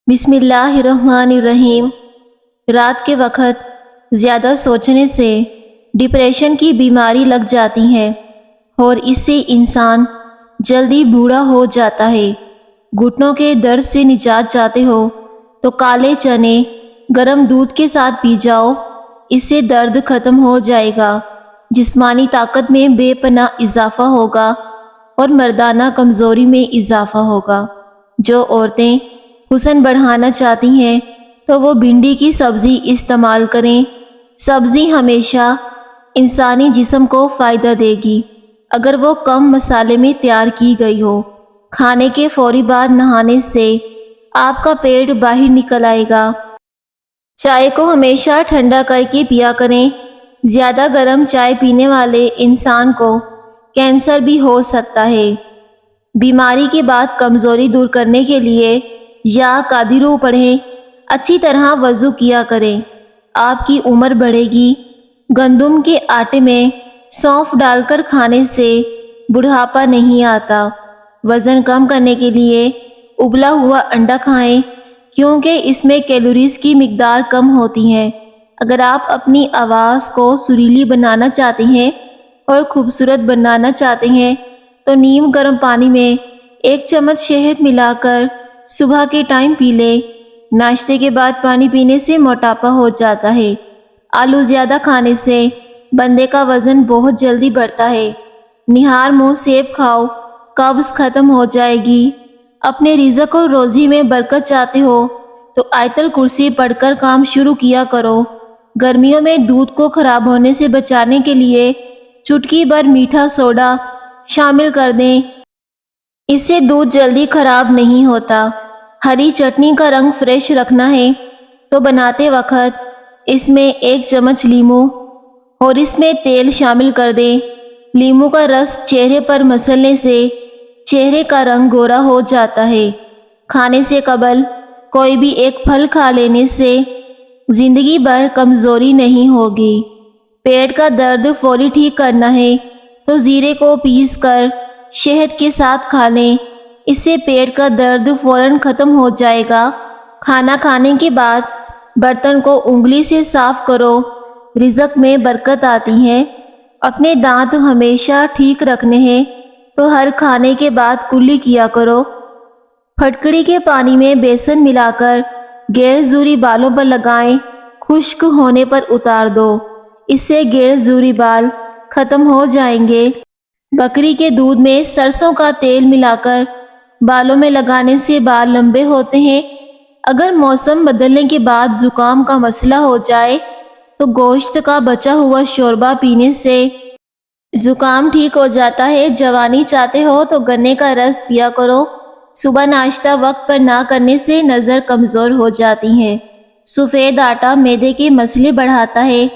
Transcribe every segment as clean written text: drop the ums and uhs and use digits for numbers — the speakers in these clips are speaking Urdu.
بسم اللہ الرحمن الرحیم۔ رات کے وقت زیادہ سوچنے سے ڈپریشن کی بیماری لگ جاتی ہے اور اس سے انسان جلدی بوڑھا ہو جاتا ہے۔ گھٹنوں کے درد سے نجات چاہتے ہو تو کالے چنے گرم دودھ کے ساتھ پی جاؤ، اس سے درد ختم ہو جائے گا، جسمانی طاقت میں بے پناہ اضافہ ہوگا اور مردانہ کمزوری میں اضافہ ہوگا۔ جو عورتیں حسن بڑھانا چاہتی ہیں تو وہ بھنڈی کی سبزی استعمال کریں۔ سبزی ہمیشہ انسانی جسم کو فائدہ دے گی اگر وہ کم مسالے میں تیار کی گئی ہو۔ کھانے کے فوری بعد نہانے سے آپ کا پیٹ باہر نکل آئے گا۔ چائے کو ہمیشہ ٹھنڈا کر کے پیا کریں۔ زیادہ گرم چائے پینے والے انسان کو کینسر بھی ہو سکتا ہے۔ بیماری کے بعد کمزوری دور کرنے کے لیے یا قادرو پڑھیں، اچھی طرح وضو کیا کریں، آپ کی عمر بڑھے گی۔ گندم کے آٹے میں سونف ڈال کر کھانے سے بڑھاپا نہیں آتا۔ وزن کم کرنے کے لیے ابلا ہوا انڈا کھائیں کیونکہ اس میں کیلوریز کی مقدار کم ہوتی ہے۔ اگر آپ اپنی آواز کو سریلی بنانا چاہتے ہیں اور خوبصورت بنانا چاہتے ہیں تو نیم گرم پانی میں 1 چمچ شہد ملا کر صبح کے ٹائم پی لیں۔ ناشتے کے بعد پانی پینے سے موٹاپا ہو جاتا ہے۔ آلو زیادہ کھانے سے بندے کا وزن بہت جلدی بڑھتا ہے۔ نہار منہ سیب کھاؤ، قبض ختم ہو جائے گی۔ اپنے رزق اور روزی میں برکت چاہتے ہو تو آیت الکرسی پڑھ کر کام شروع کیا کرو۔ گرمیوں میں دودھ کو خراب ہونے سے بچانے کے لیے چٹکی بھر میٹھا سوڈا شامل کر دیں، اس سے دودھ جلدی خراب نہیں ہوتا۔ ہری چٹنی کا رنگ فریش رکھنا ہے تو بناتے وقت اس میں 1 چمچ لیموں اور اس میں تیل شامل کر دیں۔ لیموں کا رس چہرے پر مسلنے سے چہرے کا رنگ گورا ہو جاتا ہے۔ کھانے سے قبل کوئی بھی ایک پھل کھا لینے سے زندگی بھر کمزوری نہیں ہوگی۔ پیٹ کا درد فوری ٹھیک کرنا ہے تو زیرے کو پیس کر شہد کے ساتھ کھا لیں، اس سے پیٹ کا درد فوراً ختم ہو جائے گا۔ کھانا کھانے کے بعد برتن کو انگلی سے صاف کرو، رزق میں برکت آتی ہے۔ اپنے دانت ہمیشہ ٹھیک رکھنے ہیں تو ہر کھانے کے بعد کلی کیا کرو۔ پھٹکڑی کے پانی میں بیسن ملا کر غیر ضروری بالوں پر لگائیں، خشک ہونے پر اتار دو، اس سے غیر ضروری بال ختم ہو جائیں گے۔ بکری کے دودھ میں سرسوں کا تیل ملا کر بالوں میں لگانے سے بال لمبے ہوتے ہیں۔ اگر موسم بدلنے کے بعد زکام کا مسئلہ ہو جائے تو گوشت کا بچا ہوا شوربہ پینے سے زکام ٹھیک ہو جاتا ہے۔ جوانی چاہتے ہو تو گنے کا رس پیا کرو۔ صبح ناشتہ وقت پر نہ کرنے سے نظر کمزور ہو جاتی ہے۔ سفید آٹا معدے کے مسئلے بڑھاتا ہے۔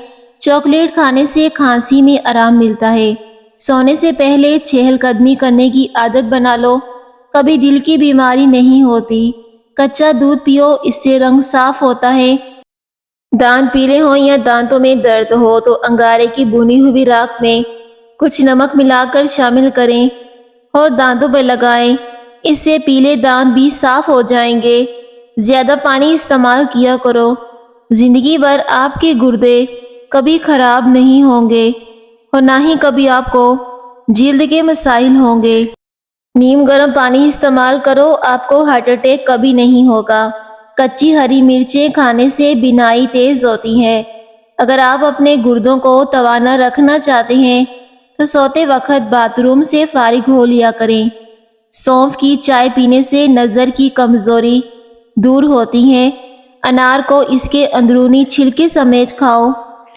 چاکلیٹ کھانے سے کھانسی میں آرام ملتا ہے۔ سونے سے پہلے چہل قدمی کرنے کی عادت بنا لو، کبھی دل کی بیماری نہیں ہوتی۔ کچا دودھ پیو، اس سے رنگ صاف ہوتا ہے۔ دانت پیلے ہوں یا دانتوں میں درد ہو تو انگارے کی بھونی ہوئی راکھ میں کچھ نمک ملا کر شامل کریں اور دانتوں پر لگائیں، اس سے پیلے دانت بھی صاف ہو جائیں گے۔ زیادہ پانی استعمال کیا کرو، زندگی بھر آپ کے گردے کبھی خراب نہیں ہوں گے اور نہ ہی کبھی آپ کو جلد کے مسائل ہوں گے۔ نیم گرم پانی استعمال کرو، آپ کو ہارٹ اٹیک کبھی نہیں ہوگا۔ کچی ہری مرچیں کھانے سے بینائی تیز ہوتی ہے۔ اگر آپ اپنے گردوں کو توانا رکھنا چاہتے ہیں تو سوتے وقت باتھ روم سے فارغ ہو لیا کریں۔ سونف کی چائے پینے سے نظر کی کمزوری دور ہوتی ہے۔ انار کو اس کے اندرونی چھلکے سمیت کھاؤ،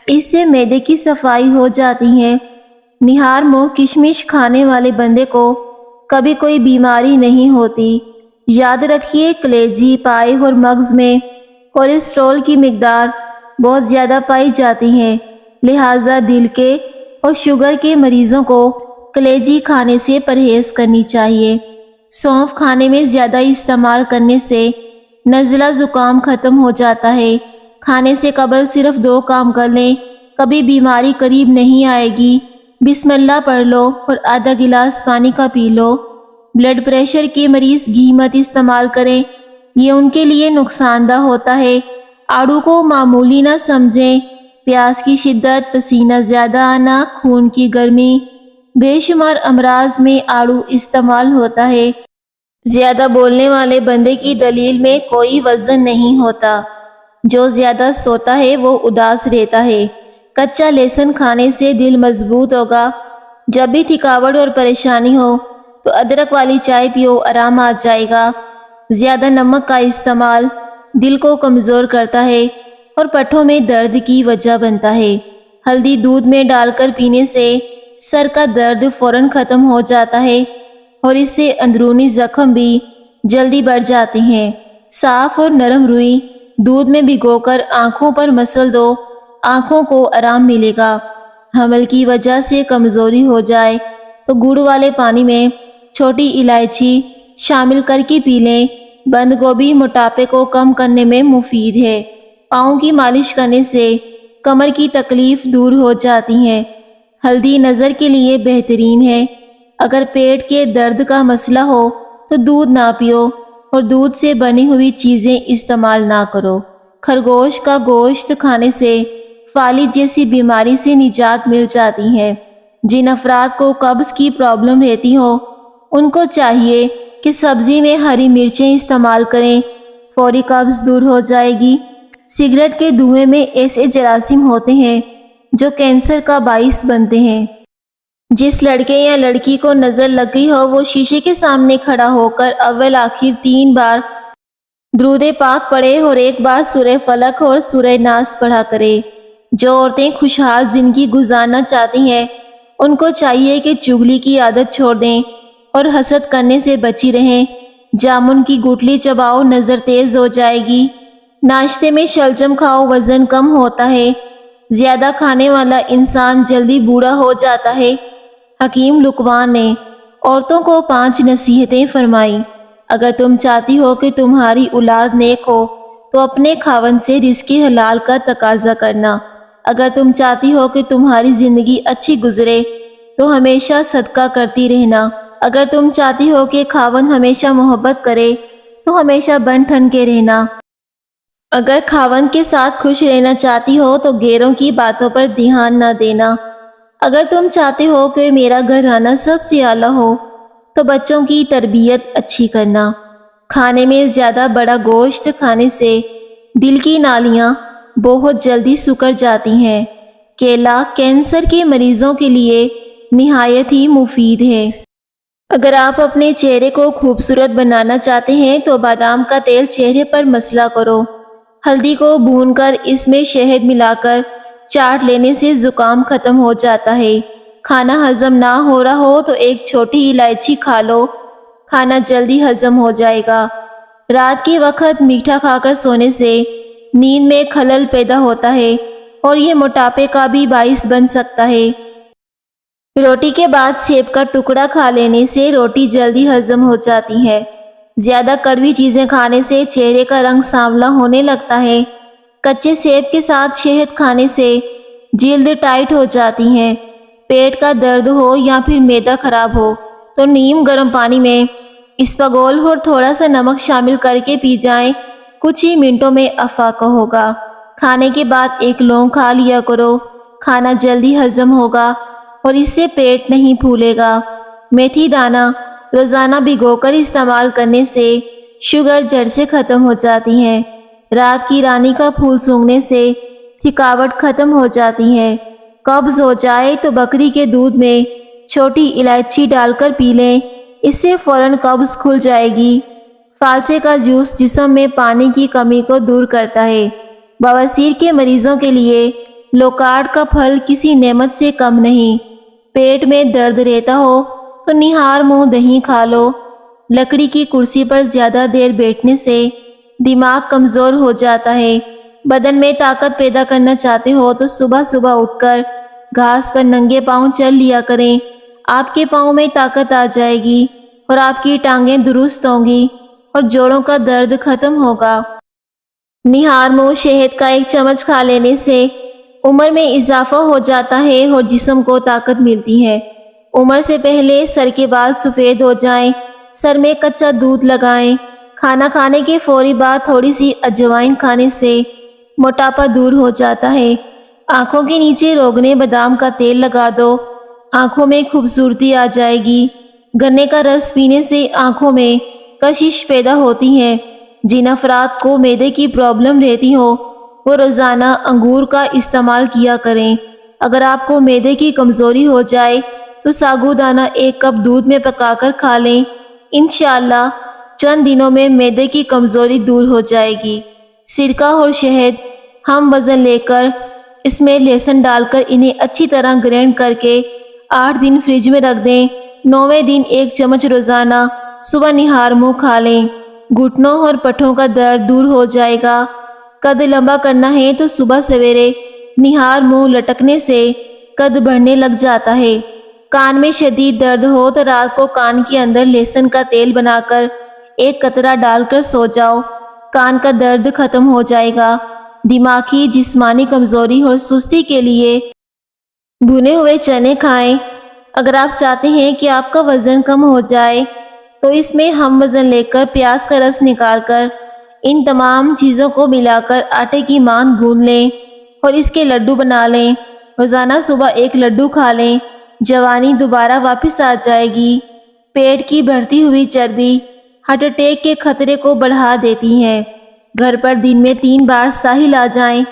اس سے معدے کی صفائی ہو جاتی ہے۔ نہار منہ کشمش کھانے والے بندے کو کبھی کوئی بیماری نہیں ہوتی۔ یاد رکھیے، کلیجی، پائے اور مغز میں کولیسٹرول کی مقدار بہت زیادہ پائی جاتی ہے، لہٰذا دل کے اور شوگر کے مریضوں کو کلیجی کھانے سے پرہیز کرنی چاہیے۔ سونف کھانے میں زیادہ استعمال کرنے سے نزلہ زکام ختم ہو جاتا ہے۔ کھانے سے قبل صرف 2 کام کر لیں، کبھی بیماری قریب نہیں آئے گی۔ بسم اللہ پڑھ لو اور آدھا گلاس پانی کا پی لو۔ بلڈ پریشر کے مریض گھی مت استعمال کریں، یہ ان کے لیے نقصان دہ ہوتا ہے۔ آڑو کو معمولی نہ سمجھیں۔ پیاس کی شدت، پسینہ زیادہ آنا، خون کی گرمی، بے شمار امراض میں آڑو استعمال ہوتا ہے۔ زیادہ بولنے والے بندے کی دلیل میں کوئی وزن نہیں ہوتا۔ جو زیادہ سوتا ہے وہ اداس رہتا ہے۔ کچا لہسن کھانے سے دل مضبوط ہوگا۔ جب بھی تھکاوٹ اور پریشانی ہو تو ادرک والی چائے پیو، آرام آ جائے گا۔ زیادہ نمک کا استعمال دل کو کمزور کرتا ہے اور پٹھوں میں درد کی وجہ بنتا ہے۔ ہلدی دودھ میں ڈال کر پینے سے سر کا درد فوراً ختم ہو جاتا ہے اور اس سے اندرونی زخم بھی جلدی بڑھ جاتے ہیں۔ صاف اور نرم روئی دودھ میں بھگو کر آنکھوں پر مسل دو، آنکھوں کو آرام ملے گا۔ حمل کی وجہ سے کمزوری ہو جائے تو گڑ والے پانی میں چھوٹی الائچی شامل کر کے پی لیں۔ بند گوبھی موٹاپے کو کم کرنے میں مفید ہے۔ پاؤں کی مالش کرنے سے کمر کی تکلیف دور ہو جاتی ہے۔ ہلدی نظر کے لیے بہترین ہے۔ اگر پیٹ کے درد کا مسئلہ ہو تو دودھ نہ پیو اور دودھ سے بنی ہوئی چیزیں استعمال نہ کرو۔ خرگوش کا گوشت کھانے سے فالج جیسی بیماری سے نجات مل جاتی ہے۔ جن افراد کو قبض کی پرابلم رہتی ہو ان کو چاہیے کہ سبزی میں ہری مرچیں استعمال کریں، فوری قبض دور ہو جائے گی۔ سگریٹ کے دھوئیں میں ایسے جراثیم ہوتے ہیں جو کینسر کا باعث بنتے ہیں۔ جس لڑکے یا لڑکی کو نظر لگ گئی ہو وہ شیشے کے سامنے کھڑا ہو کر اول آخر 3 بار درود پاک پڑھے اور 1 بار سورہ فلق اور سورہ ناس پڑھا کرے۔ جو عورتیں خوشحال زندگی گزارنا چاہتی ہیں ان کو چاہیے کہ چغلی کی عادت چھوڑ دیں اور حسد کرنے سے بچی رہیں۔ جامن کی گٹلی چباؤ، نظر تیز ہو جائے گی۔ ناشتے میں شلجم کھاؤ، وزن کم ہوتا ہے۔ زیادہ کھانے والا انسان جلدی بوڑھا ہو جاتا ہے۔ حکیم لقمان نے عورتوں کو 5 نصیحتیں فرمائیں۔ اگر تم چاہتی ہو کہ تمہاری اولاد نیک ہو تو اپنے خاوند سے رزق حلال کا تقاضا کرنا۔ اگر تم چاہتی ہو کہ تمہاری زندگی اچھی گزرے تو ہمیشہ صدقہ کرتی رہنا۔ اگر تم چاہتی ہو کہ خاوند ہمیشہ محبت کرے تو ہمیشہ بن ٹھن کے رہنا۔ اگر خاوند کے ساتھ خوش رہنا چاہتی ہو تو غیروں کی باتوں پر دھیان نہ دینا۔ اگر تم چاہتے ہو کہ میرا گھرانہ سب سے اعلیٰ ہو تو بچوں کی تربیت اچھی کرنا۔ کھانے میں زیادہ بڑا گوشت کھانے سے دل کی نالیاں بہت جلدی سکڑ جاتی ہیں۔ کیلا کینسر کے مریضوں کے لیے نہایت ہی مفید ہے۔ اگر آپ اپنے چہرے کو خوبصورت بنانا چاہتے ہیں تو بادام کا تیل چہرے پر مسلا کرو۔ ہلدی کو بھون کر اس میں شہد ملا کر چاٹ لینے سے زکام ختم ہو جاتا ہے۔ کھانا ہضم نہ ہو رہا ہو تو 1 چھوٹی الائچی کھا لو، کھانا جلدی ہضم ہو جائے گا۔ رات کے وقت میٹھا کھا کر سونے سے نیند میں خلل پیدا ہوتا ہے اور یہ موٹاپے کا بھی باعث بن سکتا ہے۔ روٹی کے بعد سیب کا ٹکڑا کھا لینے سے روٹی جلدی ہضم ہو جاتی ہے۔ زیادہ کڑوی چیزیں کھانے سے چہرے کا رنگ سانولا ہونے لگتا ہے۔ کچے سیب کے ساتھ شہد کھانے سے جلد ٹائٹ ہو جاتی ہے۔ پیٹ کا درد ہو یا پھر معدہ خراب ہو تو نیم گرم پانی میں اسپاگول اور تھوڑا سا نمک شامل کر کے پی جائیں، کچھ ہی منٹوں میں افاقہ ہوگا۔ کھانے کے بعد 1 لونگ کھا لیا کرو، کھانا جلدی ہضم ہوگا اور اس سے پیٹ نہیں پھولے گا۔ میتھی دانہ روزانہ بھگو کر استعمال کرنے سے شوگر جڑ سے ختم ہو جاتی ہے۔ رات کی رانی کا پھول سونگھنے سے تھکاوٹ ختم ہو جاتی ہے۔ قبض ہو جائے تو بکری کے دودھ میں چھوٹی الائچی ڈال کر پی لیں، اس سے فوراً قبض کھل جائے گی۔ فالسے کا جوس جسم میں پانی کی کمی کو دور کرتا ہے۔ بواسیر کے مریضوں کے لیے لوکارڈ کا پھل کسی نعمت سے کم نہیں۔ پیٹ میں درد رہتا ہو تو نہار منہ دہی کھا لو۔ لکڑی کی کرسی پر زیادہ دیر بیٹھنے سے دماغ کمزور ہو جاتا ہے۔ بدن میں طاقت پیدا کرنا چاہتے ہو تو صبح صبح اٹھ کر گھاس پر ننگے پاؤں چل لیا کریں۔ آپ کے پاؤں میں طاقت آ جائے گی اور آپ کی ٹانگیں درست ہوں گی اور جوڑوں کا درد ختم ہوگا۔ نہار منہ شہد کا 1 چمچ کھا لینے سے عمر میں اضافہ ہو جاتا ہے اور جسم کو طاقت ملتی ہے۔ عمر سے پہلے سر کے بال سفید ہو جائیں، سر میں کچا دودھ لگائیں، کھانا کھانے کے فوری بعد تھوڑی سی اجوائن کھانے سے موٹاپا دور ہو جاتا ہے۔ آنکھوں کے نیچے روغن بادام کا تیل لگا دو، آنکھوں میں خوبصورتی آ جائے گی۔ گنے کا رس پینے سے آنکھوں میں کشش پیدا ہوتی ہے۔ جن افراد کو معدے کی پرابلم رہتی ہو وہ روزانہ انگور کا استعمال کیا کریں۔ اگر آپ کو معدے کی کمزوری ہو جائے تو ساگودانہ 1 کپ دودھ میں پکا کر کھا لیں، انشاءاللہ چند دنوں میں معدے کی کمزوری دور ہو جائے گی۔ سرکہ اور شہد ہم وزن لے کر اس میں لہسن ڈال کر انہیں اچھی طرح گرینڈ کر کے 8 دن فریج میں رکھ دیں۔ 9ویں دن 1 چمچ روزانہ صبح نہار منہ کھا لیں، گھٹنوں اور پٹھوں کا درد دور ہو جائے گا۔ قد لمبا کرنا ہے تو صبح سویرے نہار منہ لٹکنے سے قد بڑھنے لگ جاتا ہے۔ کان میں شدید درد ہو تو رات کو کان کے اندر لہسن کا تیل بنا کر 1 قطرہ ڈال کر سو جاؤ، کان کا درد ختم ہو جائے گا۔ دماغی جسمانی کمزوری اور سستی کے لیے بھنے ہوئے چنے کھائیں۔ اگر آپ چاہتے ہیں کہ آپ کا وزن کم ہو جائے تو اس میں ہم وزن لے کر پیاز کا رس نکال کر ان تمام چیزوں کو ملا کر آٹے کی مانند گوندھ لیں اور اس کے لڈو بنا لیں۔ روزانہ صبح 1 لڈو کھا لیں، جوانی دوبارہ واپس آ جائے گی۔ پیٹ کی بڑھتی ہوئی چربی ہارٹ اٹیک کے خطرے کو بڑھا دیتی ہے۔ گھر پر دن میں 3 بار ساحل آ جائیں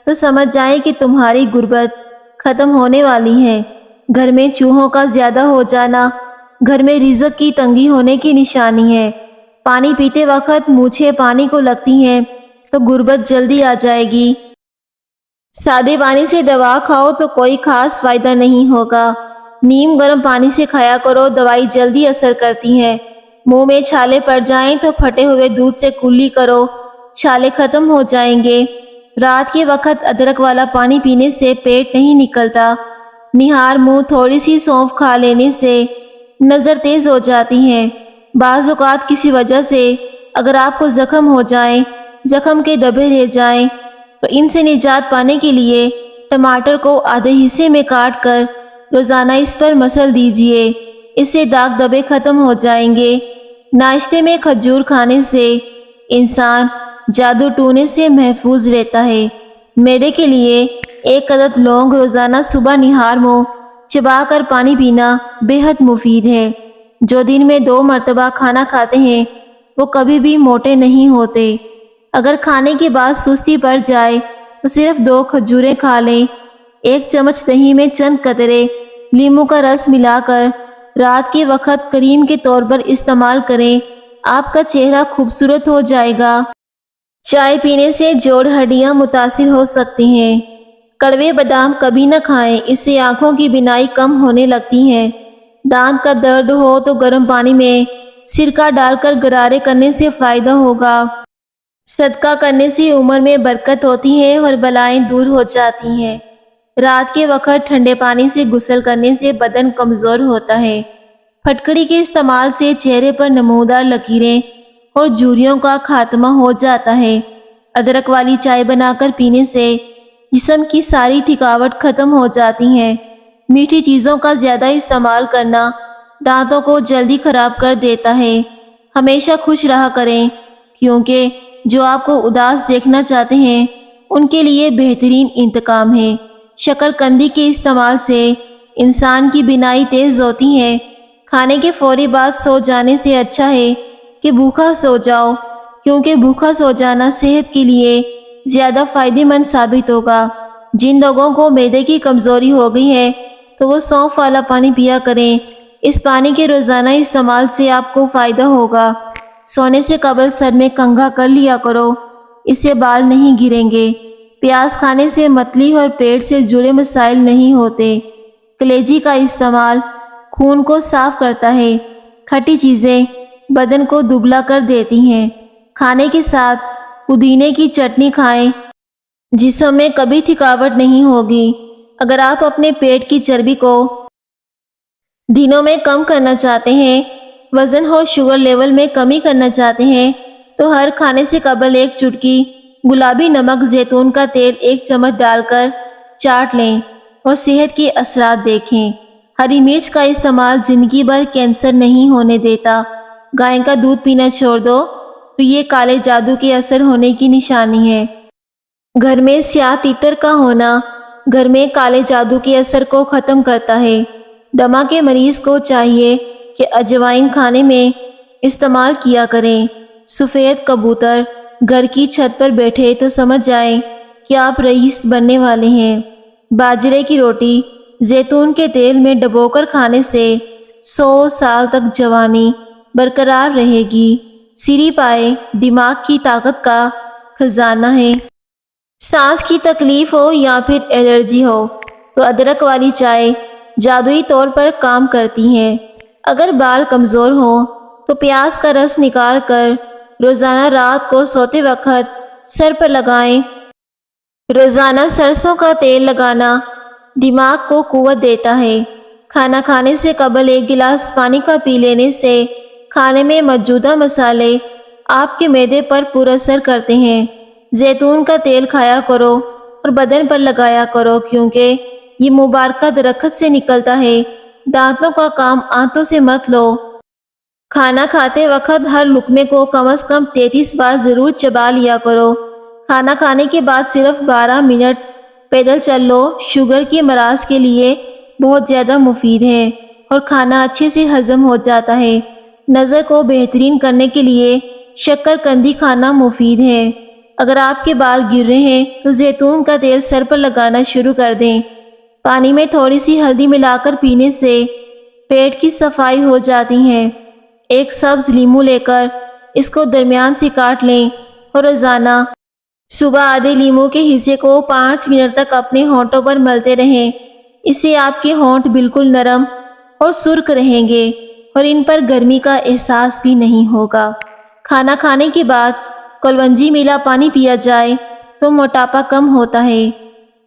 تو سمجھ جائیں کہ تمہاری غربت ختم ہونے والی ہے۔ گھر میں چوہوں کا زیادہ ہو جانا گھر میں رزق کی تنگی ہونے کی نشانی ہے۔ پانی پیتے وقت مونچھیں پانی کو لگتی ہیں تو غربت جلدی آ جائے گی۔ سادے پانی سے دوا کھاؤ تو کوئی خاص فائدہ نہیں ہوگا۔ نیم گرم پانی سے کھایا کرو، دوائی جلدی اثر کرتی ہے۔ منہ میں چھالے پڑ جائیں تو پھٹے ہوئے دودھ سے کلی کرو، چھالے ختم ہو جائیں گے۔ رات کے وقت ادرک والا پانی پینے سے پیٹ نہیں نکلتا۔ نہار منہ تھوڑی سی سونف کھا لینے سے نظر تیز ہو جاتی ہے۔ بعض اوقات کسی وجہ سے اگر آپ کو زخم ہو جائیں، زخم کے دبے رہ جائیں تو ان سے نجات پانے کے لیے ٹماٹر کو آدھے حصے میں کاٹ کر روزانہ اس پر مسل دیجئے، اس سے داغ دبے ختم ہو جائیں گے۔ ناشتے میں کھجور کھانے سے انسان جادو ٹونے سے محفوظ رہتا ہے۔ معدے کے لیے 1 عدد لونگ روزانہ صبح نہار منہ چبا کر پانی پینا بے حد مفید ہے۔ جو دن میں 2 مرتبہ کھانا کھاتے ہیں وہ کبھی بھی موٹے نہیں ہوتے۔ اگر کھانے کے بعد سستی پڑ جائے تو صرف 2 کھجوریں کھا لیں۔ 1 چمچ دہی میں چند قطرے لیموں کا رس ملا کر رات کے وقت کریم کے طور پر استعمال کریں، آپ کا چہرہ خوبصورت ہو جائے گا۔ چائے پینے سے جوڑ ہڈیاں متاثر ہو سکتی ہیں۔ کڑوے بادام کبھی نہ کھائیں، اس سے آنکھوں کی بینائی کم ہونے لگتی ہے۔ دانت کا درد ہو تو گرم پانی میں سرکہ ڈال کر غرارے کرنے سے فائدہ ہوگا۔ صدقہ کرنے سے عمر میں برکت ہوتی ہے اور بلائیں دور ہو جاتی ہیں۔ رات کے وقت ٹھنڈے پانی سے غسل کرنے سے بدن کمزور ہوتا ہے۔ پھٹکڑی کے استعمال سے چہرے پر نمودار لکیریں اور جھریوں کا خاتمہ ہو جاتا ہے۔ ادرک والی چائے بنا کر پینے سے جسم کی ساری تھکاوٹ ختم ہو جاتی ہے۔ میٹھی چیزوں کا زیادہ استعمال کرنا دانتوں کو جلدی خراب کر دیتا ہے۔ ہمیشہ خوش رہا کریں کیونکہ جو آپ کو اداس دیکھنا چاہتے ہیں ان کے لیے بہترین انتقام ہے۔ شکر قندی کے استعمال سے انسان کی بینائی تیز ہوتی ہے۔ کھانے کے فوری بعد سو جانے سے اچھا ہے کہ بھوکا سو جاؤ، کیونکہ بھوکا سو جانا صحت کے لیے زیادہ فائدہ مند ثابت ہوگا۔ جن لوگوں کو معدے کی کمزوری ہو گئی ہے تو وہ سونف والا پانی پیا کریں۔ اس پانی کے روزانہ استعمال سے آپ کو فائدہ ہوگا۔ سونے سے قبل سر میں کنگھا کر لیا کرو، اس سے بال نہیں گریں گے۔ پیاز کھانے سے متلی اور پیٹ سے جڑے مسائل نہیں ہوتے۔ کلیجی کا استعمال خون کو صاف کرتا ہے۔ کھٹی چیزیں بدن کو دبلا کر دیتی ہیں۔ کھانے کے ساتھ پودینے کی چٹنی کھائیں، جسم میں کبھی تھکاوٹ نہیں ہوگی۔ اگر آپ اپنے پیٹ کی چربی کو دنوں میں کم کرنا چاہتے ہیں، وزن اور شوگر لیول میں کمی کرنا چاہتے ہیں تو ہر کھانے سے قبل 1 چٹکی گلابی نمک زیتون کا تیل 1 چمچ ڈال کر چاٹ لیں اور صحت کے اثرات دیکھیں۔ ہری مرچ کا استعمال زندگی بھر کینسر نہیں ہونے دیتا۔ گائے کا دودھ پینا چھوڑ دو تو یہ کالے جادو کے اثر ہونے کی نشانی ہے۔ گھر میں سیاہ تیتر کا ہونا گھر میں کالے جادو کے اثر کو ختم کرتا ہے۔ دمہ کے مریض کو چاہیے کہ اجوائن کھانے میں استعمال کیا کریں۔ سفید کبوتر گھر کی چھت پر بیٹھے تو سمجھ جائیں کہ آپ رئیس بننے والے ہیں۔ باجرے کی روٹی زیتون کے تیل میں ڈبو کر کھانے سے 100 سال تک جوانی برقرار رہے گی۔ سری پائے دماغ کی طاقت کا خزانہ ہے۔ سانس کی تکلیف ہو یا پھر الرجی ہو تو ادرک والی چائے جادوئی طور پر کام کرتی ہے۔ اگر بال کمزور ہوں تو پیاز کا رس نکال کر روزانہ رات کو سوتے وقت سر پر لگائیں۔ روزانہ سرسوں کا تیل لگانا دماغ کو قوت دیتا ہے۔ کھانا کھانے سے قبل 1 گلاس پانی کا پی لینے سے کھانے میں موجودہ مسالے آپ کے معدے پر پر اثر کرتے ہیں۔ زیتون کا تیل کھایا کرو اور بدن پر لگایا کرو، کیونکہ یہ مبارکہ درخت سے نکلتا ہے۔ دانتوں کا کام آنتوں سے مت لو۔ کھانا کھاتے وقت ہر لقمے کو کم از کم 33 بار ضرور چبا لیا کرو۔ کھانا کھانے کے بعد صرف 12 منٹ پیدل چل لو۔ شوگر کے مرض کے لیے بہت زیادہ مفید ہے اور کھانا اچھے سے ہضم ہو جاتا ہے۔ نظر کو بہترین کرنے کے لیے شکر قندی کھانا مفید ہے۔ اگر آپ کے بال گر رہے ہیں تو زیتون کا تیل سر پر لگانا شروع کر دیں۔ پانی میں تھوڑی سی ہلدی ملا کر پینے سے پیٹ کی صفائی ہو جاتی ہے۔ ایک سبز لیمو لے کر اس کو درمیان سے کاٹ لیں اور روزانہ صبح آدھے لیمو کے حصے کو 5 منٹ تک اپنے ہونٹوں پر ملتے رہیں۔ اس سے آپ کے ہونٹ بالکل نرم اور سرخ رہیں گے اور ان پر گرمی کا احساس بھی نہیں ہوگا۔ کھانا کھانے کے بعد کلونجی ملا پانی پیا جائے تو موٹاپا کم ہوتا ہے۔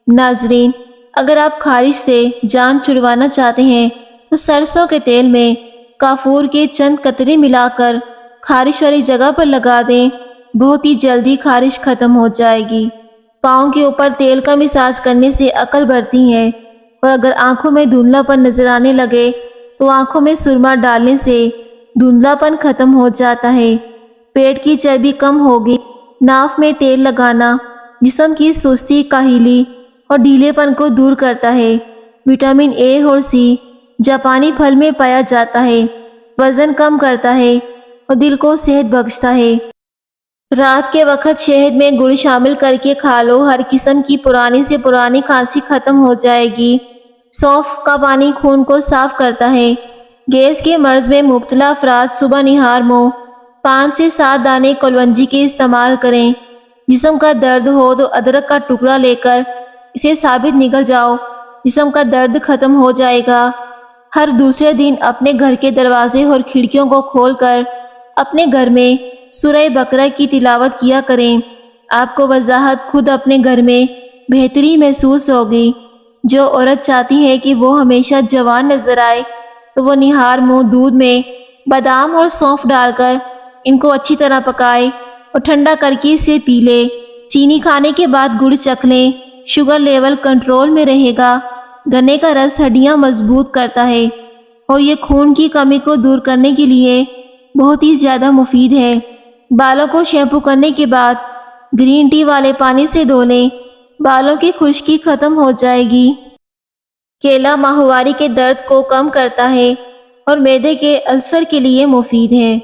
ناظرین، اگر آپ خارش سے جان چھڑوانا چاہتے ہیں تو سرسوں کے تیل میں کافور کے چند قطرے ملا کر خارش والی جگہ پر لگا دیں۔ بہت ہی جلدی خارش ختم ہو جائے گی۔ پاؤں کے اوپر تیل کا مساج کرنے سے عقل بڑھتی ہے، اور اگر آنکھوں میں دھندلا پن نظر آنے لگے تو آنکھوں میں سرما ڈالنے سے دھندلا پن ختم ہو جاتا ہے۔ پیٹ کی چربی کم ہوگی۔ ناف میں تیل لگانا جسم کی سستی، کاہلی اور ڈھیلے پن کو دور کرتا ہے۔ وٹامن اے اور سی جاپانی پھل میں پایا جاتا ہے۔ وزن کم کرتا ہے اور دل کو صحت بخشتا ہے۔ رات کے وقت شہد میں گڑ شامل کر کے کھا لو، ہر قسم کی پرانی سے پرانی کھانسی ختم ہو جائے گی۔ سونف کا پانی خون کو صاف کرتا ہے۔ گیس کے مرض میں مبتلا افراد صبح نہار منہ 5 سے 7 دانے کلونجی کے استعمال کریں۔ جسم کا درد ہو تو ادرک کا ٹکڑا لے کر اسے ثابت نگل جاؤ، جسم کا درد ختم ہو جائے گا۔ ہر دوسرے دن اپنے گھر کے دروازے اور کھڑکیوں کو کھول کر اپنے گھر میں سورہ بقرہ کی تلاوت کیا کریں۔ آپ کو وضاحت خود اپنے گھر میں بہتری محسوس ہوگی۔ جو عورت چاہتی ہے کہ وہ ہمیشہ جوان نظر آئے تو وہ نہار منہ دودھ میں بادام اور سونف ڈال کر ان کو اچھی طرح پکائے اور ٹھنڈا کر کے اسے پی لے۔ چینی کھانے کے بعد گڑ چکھ لیں، شوگر لیول کنٹرول میں رہے گا۔ گنے کا رس ہڈیاں مضبوط کرتا ہے اور یہ خون کی کمی کو دور کرنے کے لیے بہت ہی زیادہ مفید ہے۔ بالوں کو شیمپو کرنے کے بعد گرین ٹی والے پانی سے دھو لیں، بالوں کی خشکی ختم ہو جائے گی۔ کیلا ماہواری کے درد کو کم کرتا ہے اور معدے کے السر کے لیے مفید ہے۔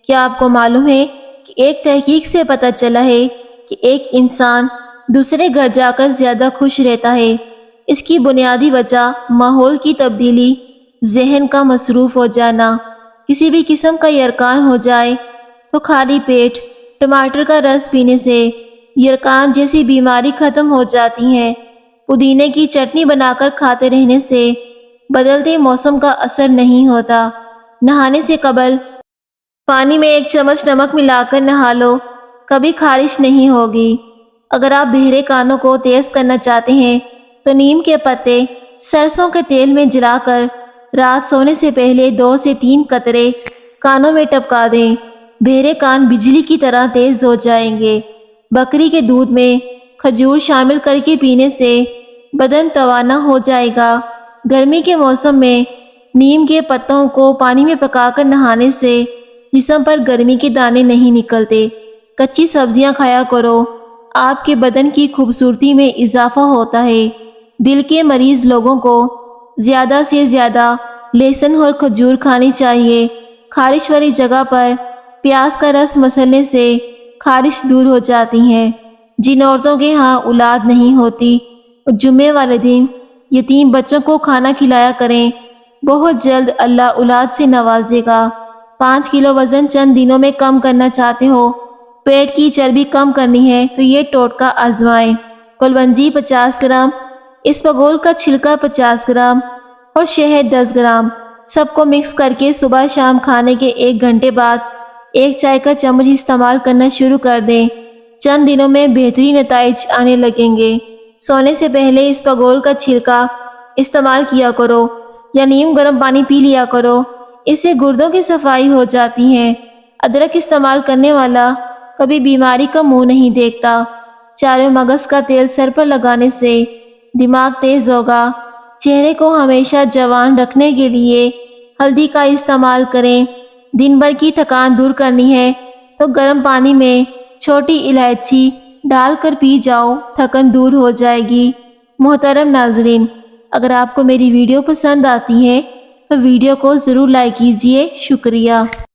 کیا آپ کو معلوم ہے کہ ایک تحقیق سے پتہ چلا ہے کہ ایک انسان دوسرے گھر جا کر زیادہ خوش رہتا ہے؟ اس کی بنیادی وجہ ماحول کی تبدیلی، ذہن کا مصروف ہو جانا۔ کسی بھی قسم کا یرقان ہو جائے تو خالی پیٹ ٹماٹر کا رس پینے سے یرقان جیسی بیماری ختم ہو جاتی ہے۔ پودینے کی چٹنی بنا کر کھاتے رہنے سے بدلتے موسم کا اثر نہیں ہوتا۔ نہانے سے قبل پانی میں 1 چمچ نمک ملا کر نہا لو، کبھی خارش نہیں ہوگی۔ اگر آپ بہرے کانوں کو تیز کرنا چاہتے ہیں تو نیم کے پتے سرسوں کے تیل میں جلا کر رات سونے سے پہلے 2 سے 3 قطرے کانوں میں ٹپکا دیں۔ بہرے کان بجلی کی طرح تیز ہو جائیں گے۔ بکری کے دودھ میں کھجور شامل کر کے پینے سے بدن توانا ہو جائے گا۔ گرمی کے موسم میں نیم کے پتوں کو پانی میں پکا کر نہانے سے جسم پر گرمی کے دانے نہیں نکلتے۔ کچی سبزیاں کھایا کرو، آپ کے بدن کی خوبصورتی میں اضافہ ہوتا ہے۔ دل کے مریض لوگوں کو زیادہ سے زیادہ لہسن اور کھجور کھانی چاہیے۔ خارش والی جگہ پر پیاز کا رس مسلنے سے خارش دور ہو جاتی ہے۔ جن عورتوں کے ہاں اولاد نہیں ہوتی، وہ جمعے والے دن یتیم بچوں کو کھانا کھلایا کریں، بہت جلد اللہ اولاد سے نوازے گا۔ 5 کلو وزن چند دنوں میں کم کرنا چاہتے ہو، پیٹ کی چربی کم کرنی ہے تو یہ ٹوٹکا آزمائیں۔ کلونجی 50 گرام، اسپغول کا چھلکا 50 گرام اور شہد 10 گرام، سب کو مکس کر کے صبح شام کھانے کے 1 گھنٹے بعد 1 چائے کا چمچ استعمال کرنا شروع کر دیں۔ چند دنوں میں بہترین نتائج آنے لگیں گے۔ سونے سے پہلے اسپغول کا چھلکا استعمال کیا کرو یا نیم گرم پانی پی لیا کرو، اس سے گردوں کی صفائی ہو جاتی ہے۔ ادرک استعمال کرنے والا کبھی بیماری کا منہ نہیں دیکھتا۔ چاروں مغز کا تیل سر پر لگانے سے دماغ تیز ہوگا۔ چہرے کو ہمیشہ جوان رکھنے کے لیے ہلدی کا استعمال کریں۔ دن بھر کی تھکان دور کرنی ہے تو گرم پانی میں چھوٹی الائچی ڈال کر پی جاؤ، تھکن دور ہو جائے گی۔ محترم ناظرین، اگر آپ کو میری ویڈیو پسند آتی ہے تو ویڈیو کو ضرور لائک کیجیے۔ شکریہ۔